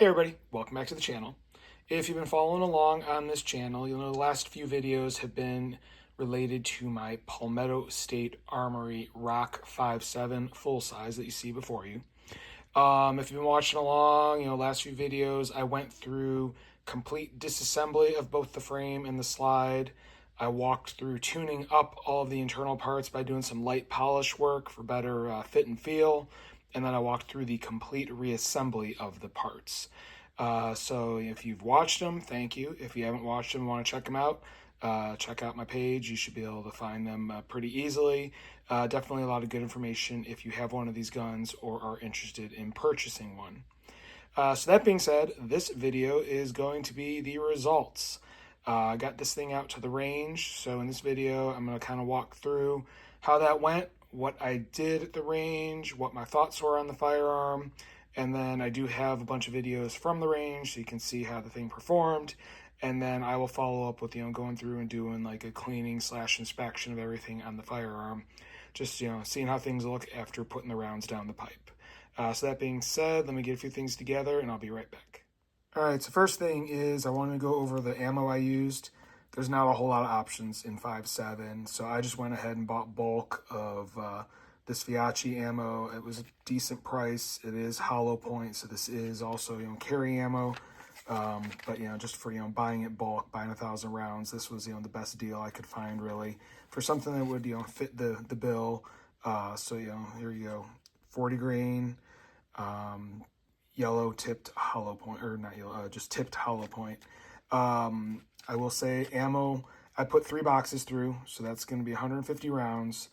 Hey everybody, welcome back to the channel. If you've been following along on this channel, you'll know the last few videos have been related to my Palmetto State Armory Rock 5.7 full size that you see before you. If you've been watching along, last few videos, I went through complete disassembly of both the frame and the slide. I walked through tuning up all of the internal parts by doing some light polish work for better fit and feel. And then I walked through the complete reassembly of the parts. So if you've watched them, thank you. If you haven't watched them and want to check them out, check out my page. You should be able to find them pretty easily. Definitely a lot of good information if you have one of these guns or are interested in purchasing one. So that being said, this video is going to be the results. I got this thing out to the range, so in this video I'm going to kind of walk through how that went, what I did at the range, what my thoughts were on the firearm, and then I do have a bunch of videos from the range so you can see how the thing performed, and then I will follow up with going through and doing like a cleaning / inspection of everything on the firearm, just seeing how things look after putting the rounds down the pipe. So that being said, let me get a few things together and I'll be right back. All right, so first thing is I want to go over the ammo I used. There's not a whole lot of options in 5.7, so I just went ahead and bought bulk of this Fiachi ammo. It was a decent price. It is hollow point, so this is also carry ammo. But just for buying it bulk, buying 1,000 rounds, this was the best deal I could find really for something that would fit the bill. So here you go, 40 grain. Yellow tipped hollow point, or not yellow, just tipped hollow point. I will say ammo, I put 3 boxes through, so that's going to be 150 rounds,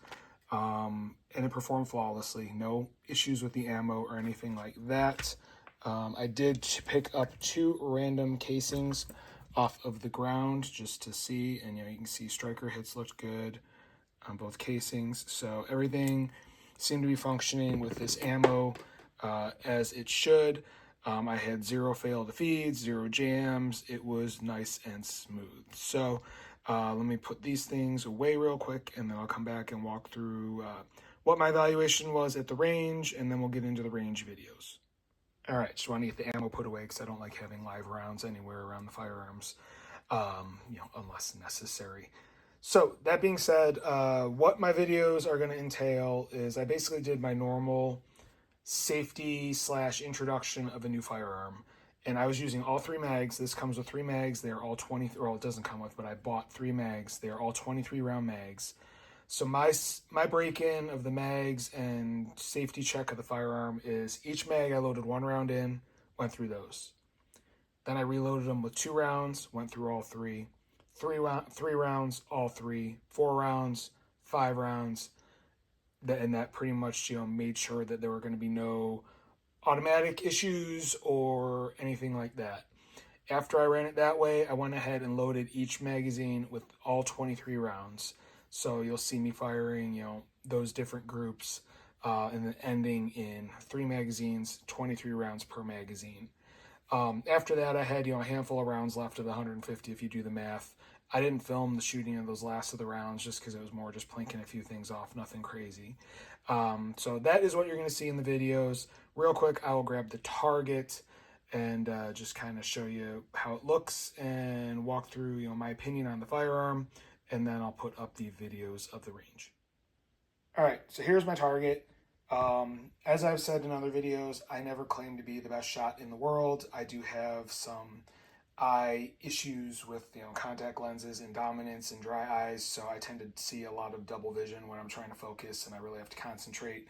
and it performed flawlessly. No issues with the ammo or anything like that. I did pick up 2 random casings off of the ground just to see, and you can see striker hits looked good on both casings, so everything seemed to be functioning with this ammo as it should. I had 0 failed feeds, 0 jams. It was nice and smooth. So let me put these things away real quick, and then I'll come back and walk through what my evaluation was at the range, and then we'll get into the range videos. All right, just want to get the ammo put away because I don't like having live rounds anywhere around the firearms, unless necessary. So that being said, what my videos are going to entail is I basically did my normal safety / introduction of a new firearm, and I was using all 3 mags. This comes with 3 mags. They're all 20, or it doesn't come with, but I bought 3 mags. They're all 23 round mags. So my break-in of the mags and safety check of the firearm is each mag I loaded 1 round in, went through those. Then I reloaded them with 2 rounds, went through all 3. 3 rounds, all 3. 4 rounds, 5 rounds. And that pretty much made sure that there were going to be no automatic issues or anything like that. After I ran it that way, I went ahead and loaded each magazine with all 23 rounds. So you'll see me firing those different groups and then ending in 3 magazines, 23 rounds per magazine. After that, I had a handful of rounds left of the 150 if you do the math. I didn't film the shooting of those last of the rounds just because it was more just plinking a few things off, nothing crazy. So that is what you're going to see in the videos. Real quick, I will grab the target and just kind of show you how it looks and walk through my opinion on the firearm, and then I'll put up the videos of the range. All right, so here's my target. As I've said in other videos, I never claim to be the best shot in the world. I do have some eye issues with contact lenses and dominance and dry eyes, so I tend to see a lot of double vision when I'm trying to focus and I really have to concentrate.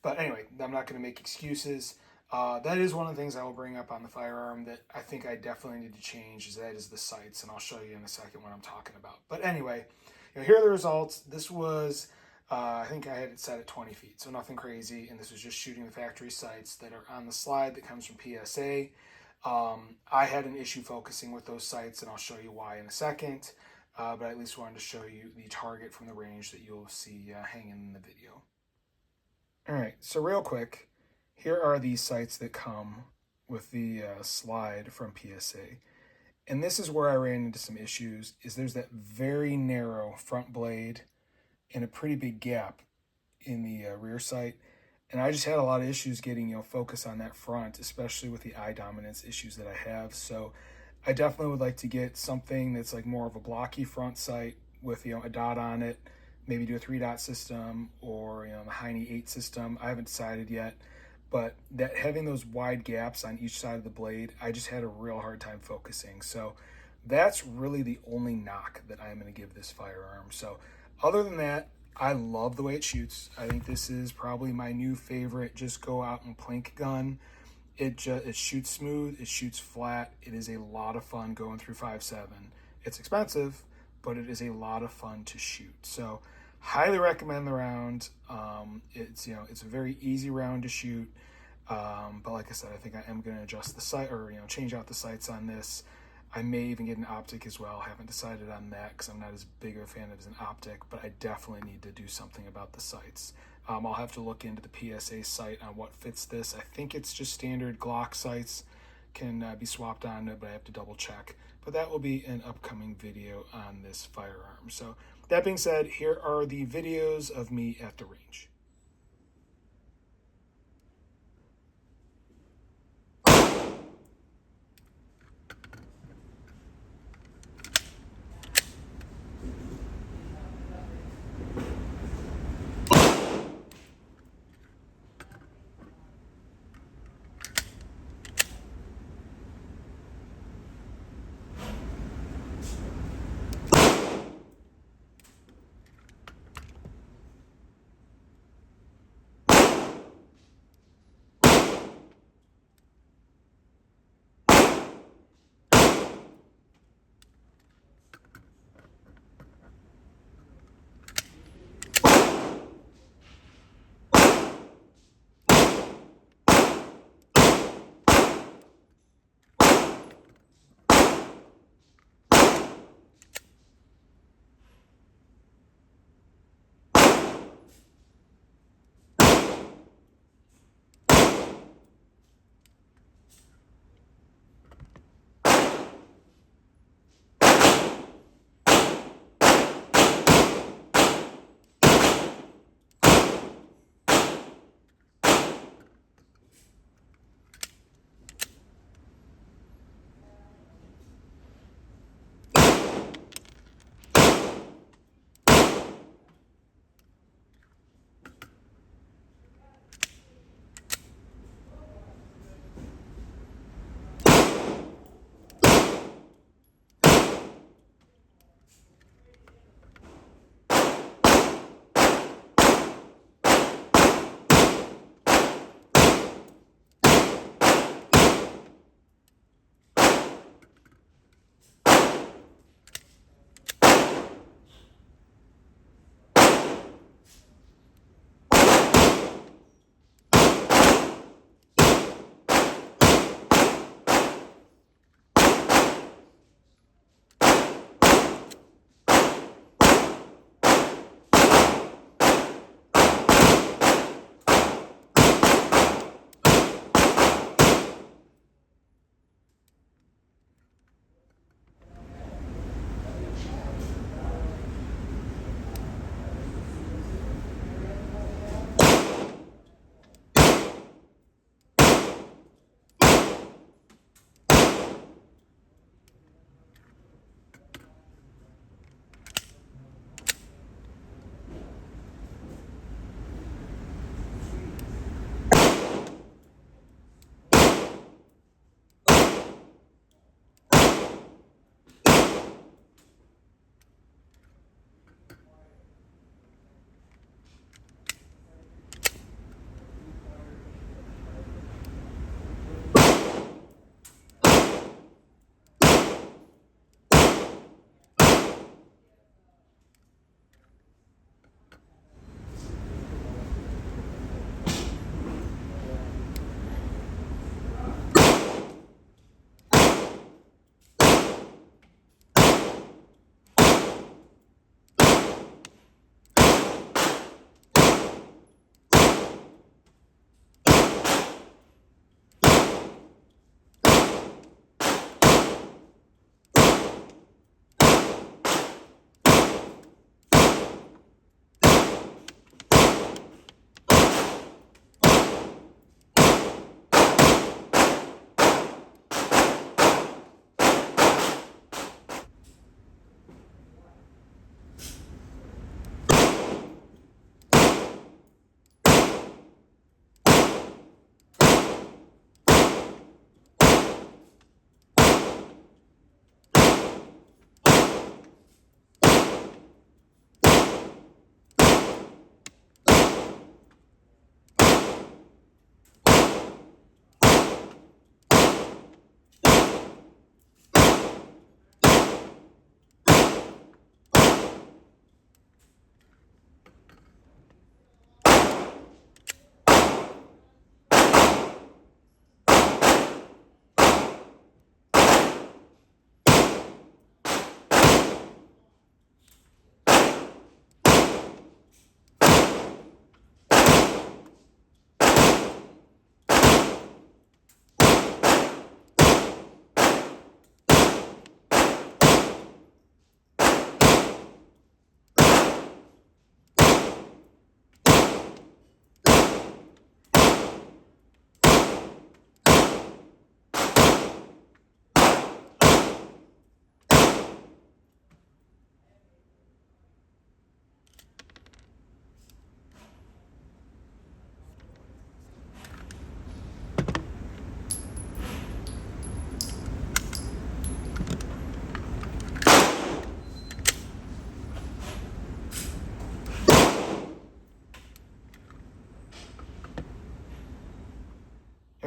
But anyway, I'm not going to make excuses. That is one of the things I will bring up on the firearm that I think I definitely need to change, is the sights, and I'll show you in a second what I'm talking about. But anyway, here are the results. This was I think I had it set at 20 feet, so nothing crazy, and this was just shooting the factory sights that are on the slide that comes from PSA. I had an issue focusing with those sights, and I'll show you why in a second, but I at least wanted to show you the target from the range that you'll see hanging in the video. All right, so real quick, here are the sights that come with the slide from PSA. And this is where I ran into some issues, is there's that very narrow front blade and a pretty big gap in the rear sight. And I just had a lot of issues getting, focus on that front, especially with the eye dominance issues that I have. So I definitely would like to get something that's like more of a blocky front sight with, a dot on it, maybe do a 3-dot system or, a Heine 8 system. I haven't decided yet, but that having those wide gaps on each side of the blade, I just had a real hard time focusing. So that's really the only knock that I'm going to give this firearm. So other than that, I love the way it shoots. I think this is probably my new favorite just go out and plink gun. It shoots smooth, it shoots flat. It is a lot of fun going through 5.7. It's expensive, but it is a lot of fun to shoot. So highly recommend the round. It's a very easy round to shoot. But like I said, I think I am going to adjust the sight or change out the sights on this. I may even get an optic as well. I haven't decided on that because I'm not as big of a fan of an optic, but I definitely need to do something about the sights. I'll have to look into the PSA sight on what fits this. I think it's just standard Glock sights can be swapped on it, but I have to double check. But that will be an upcoming video on this firearm. So that being said, here are the videos of me at the range.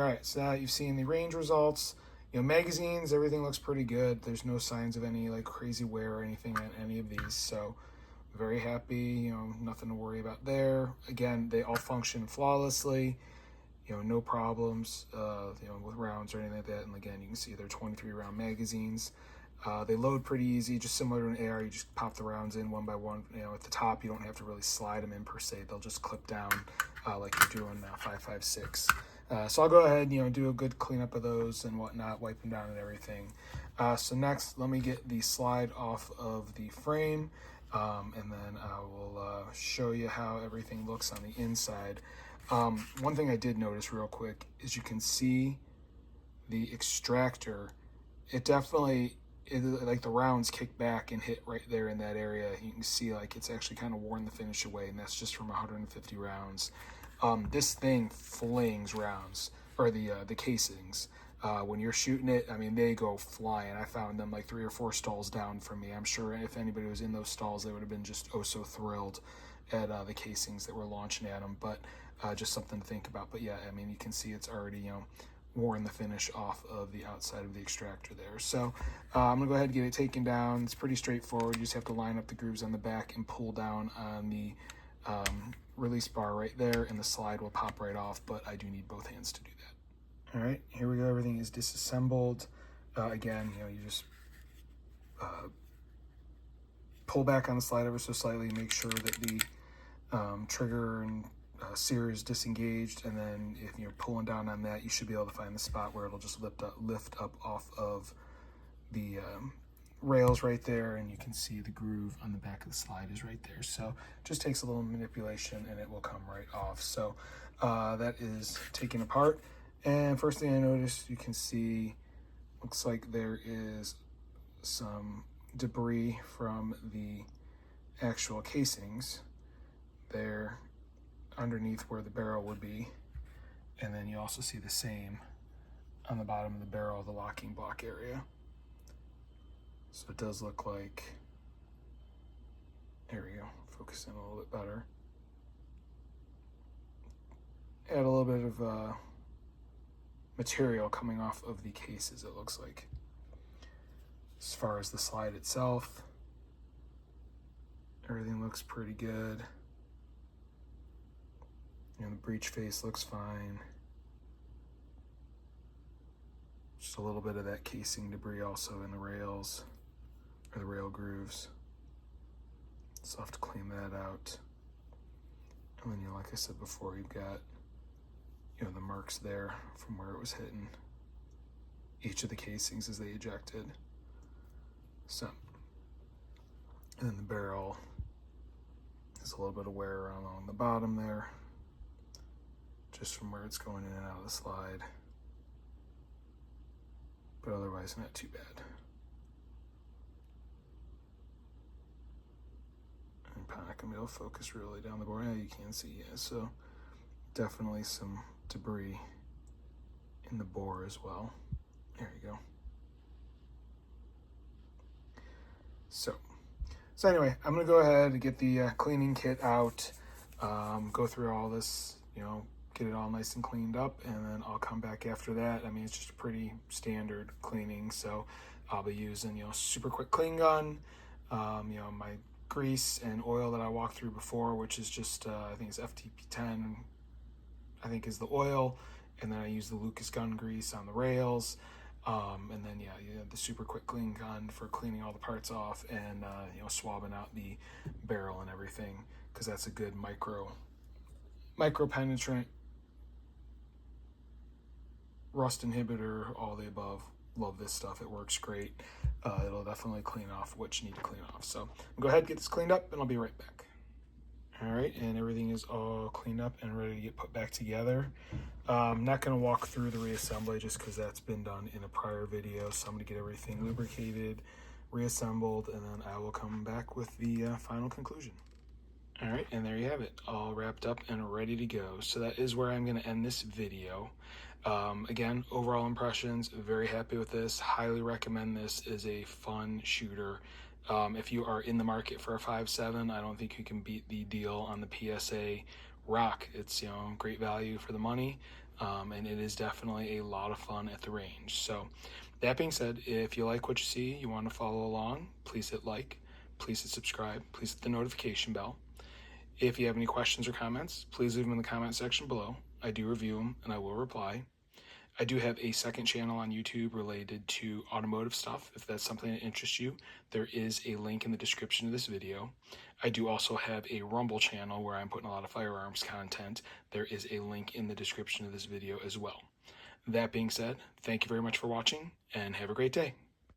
All right, so now you've seen the range results. Magazines, everything looks pretty good. There's no signs of any like crazy wear or anything on any of these, so very happy. Nothing to worry about there. Again, they all function flawlessly. No problems, with rounds or anything like that. And again, you can see they're 23 round magazines. They load pretty easy, just similar to an AR. You just pop the rounds in one by one. At the top, you don't have to really slide them in per se. They'll just clip down like you're doing 5.56. So I'll go ahead and do a good cleanup of those and whatnot, wipe them down and everything. So next, let me get the slide off of the frame, and then I will show you how everything looks on the inside. One thing I did notice real quick is you can see the extractor. It definitely, like the rounds kick back and hit right there in that area. You can see like it's actually kind of worn the finish away, and that's just from 150 rounds. This thing flings rounds, or the casings. When you're shooting it, I mean, they go flying. I found them like 3 or 4 stalls down from me. I'm sure if anybody was in those stalls, they would have been just oh so thrilled at the casings that were launching at them. But just something to think about. But yeah, I mean, you can see it's already worn the finish off of the outside of the extractor there. So I'm gonna go ahead and get it taken down. It's pretty straightforward. You just have to line up the grooves on the back and pull down on the release bar right there, and the slide will pop right off, but I do need both hands to do that. All right, here we go. Everything is disassembled. Again, you just pull back on the slide ever so slightly, make sure that the trigger and sear is disengaged, and then if you're pulling down on that, you should be able to find the spot where it'll just lift up off of the rails right there, and you can see the groove on the back of the slide is right there. So just takes a little manipulation and it will come right off. So that is taken apart, and first thing I noticed, you can see looks like there is some debris from the actual casings there underneath where the barrel would be, and then you also see the same on the bottom of the barrel, the locking block area. So it does look like, there we go, focus in a little bit better. Add a little bit of material coming off of the cases, it looks like. As far as the slide itself, everything looks pretty good. The breech face looks fine. Just a little bit of that casing debris also in the rails, or the rail grooves. So I'll have to clean that out. And then, like I said before, you've got, the marks there from where it was hitting each of the casings as they ejected. So, and then the barrel has a little bit of wear around on the bottom there, just from where it's going in and out of the slide. But otherwise, not too bad. I'm not gonna be able to focus really down the board. Yeah, you can see, yeah. So definitely some debris in the bore as well. There you go. So anyway, I'm gonna go ahead and get the cleaning kit out, go through all this, get it all nice and cleaned up, and then I'll come back after that. I mean, it's just a pretty standard cleaning, so I'll be using, super quick clean gun, my grease and oil that I walked through before, which is just, I think it's FTP10, I think is the oil, and then I use the Lucas gun grease on the rails, and then the super quick clean gun for cleaning all the parts off and swabbing out the barrel and everything, because that's a good micro penetrant, rust inhibitor, all the above. Love this stuff, it works great. It'll definitely clean off what you need to clean off. So go ahead and get this cleaned up, and I'll be right back. All right, and everything is all cleaned up and ready to get put back together. I'm not going to walk through the reassembly just because that's been done in a prior video. So I'm going to get everything lubricated, reassembled, and then I will come back with the final conclusion. All right, and there you have it, all wrapped up and ready to go. So that is where I'm going to end this video. Again, overall impressions, very happy with this. Highly recommend this as a fun shooter. If you are in the market for a 5.7, I don't think you can beat the deal on the PSA Rock. It's great value for the money. and it is definitely a lot of fun at the range. So that being said, if you like what you see, you want to follow along, please hit like, please hit subscribe, please hit the notification bell. If you have any questions or comments, please leave them in the comment section below. I do review them and I will reply. I do have a second channel on YouTube related to automotive stuff. If that's something that interests you, there is a link in the description of this video. I do also have a Rumble channel where I'm putting a lot of firearms content. There is a link in the description of this video as well. That being said, thank you very much for watching and have a great day.